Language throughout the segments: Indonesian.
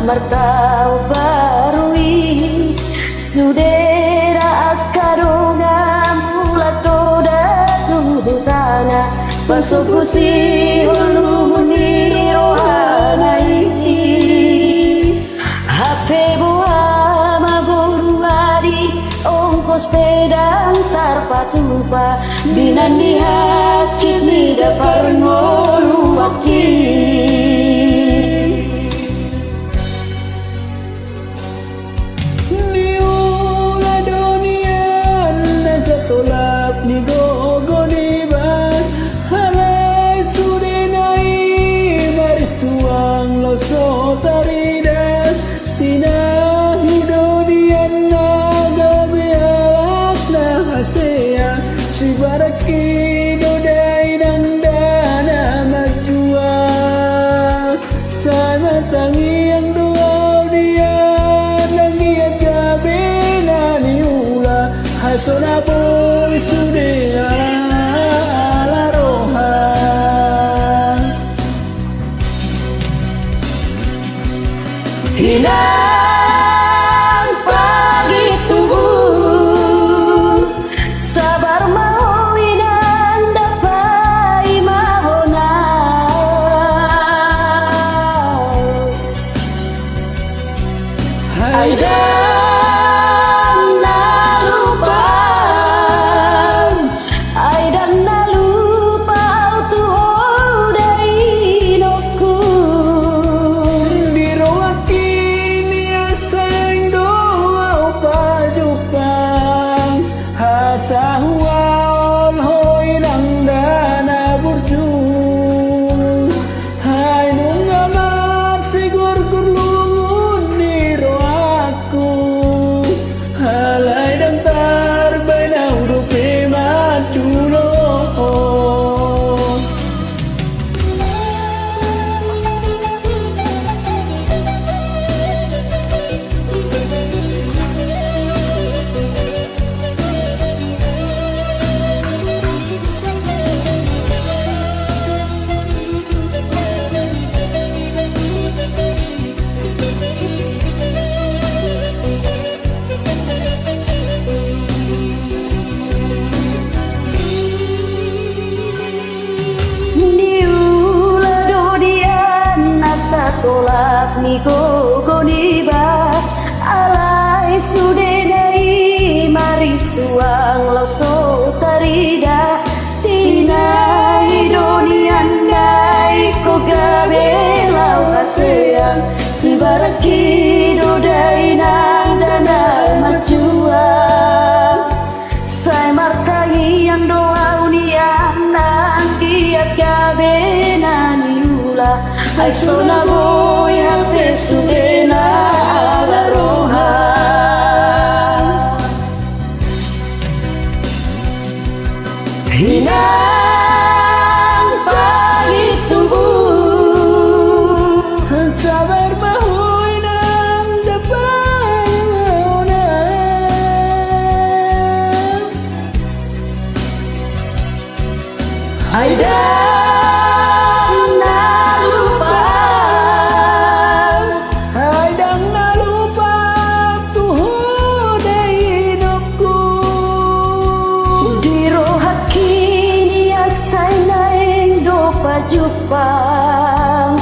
Martau barui sudera akarunga mulat toda tudutana pasukusi hulumuni rohanai hape buah maburuari ongkos pedang tarpatupa binani hacit nida parmolu wakti. Ni gogo ni ban halai sudenai marisuang lo so taridas tina hidodian naga bealak na hasea si baraki dodai nandana majua sana tangi yang doa dia lagi agabe na niula hasona boy sudera ala rohan hilang pagi tubuh sabar mau inang dapai mahona Aida sahual hoi nang dana burju hai nung amat sigur kurlungun niro aku halai dan tar banau rupi maculo tolak ni gogo ni ba alai sudenai mari suang lo so tarida tina hidonian dai ko gabe lau kaseang si baraki dodai nang dana majua sai martangi yang doa unian nang kiat gabe naniula ai sona boy hape sudena ala rohan hilang pagi tubuh sabar mahoy nang dapat mahona Aida Jepang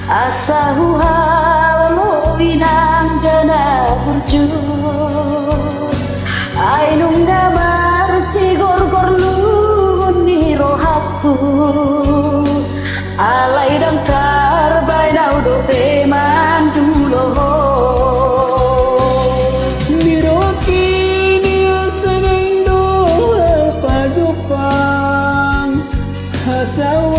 asa huhal loinang dana burju ainung damar si gor-gor lungun ni rohaku sawa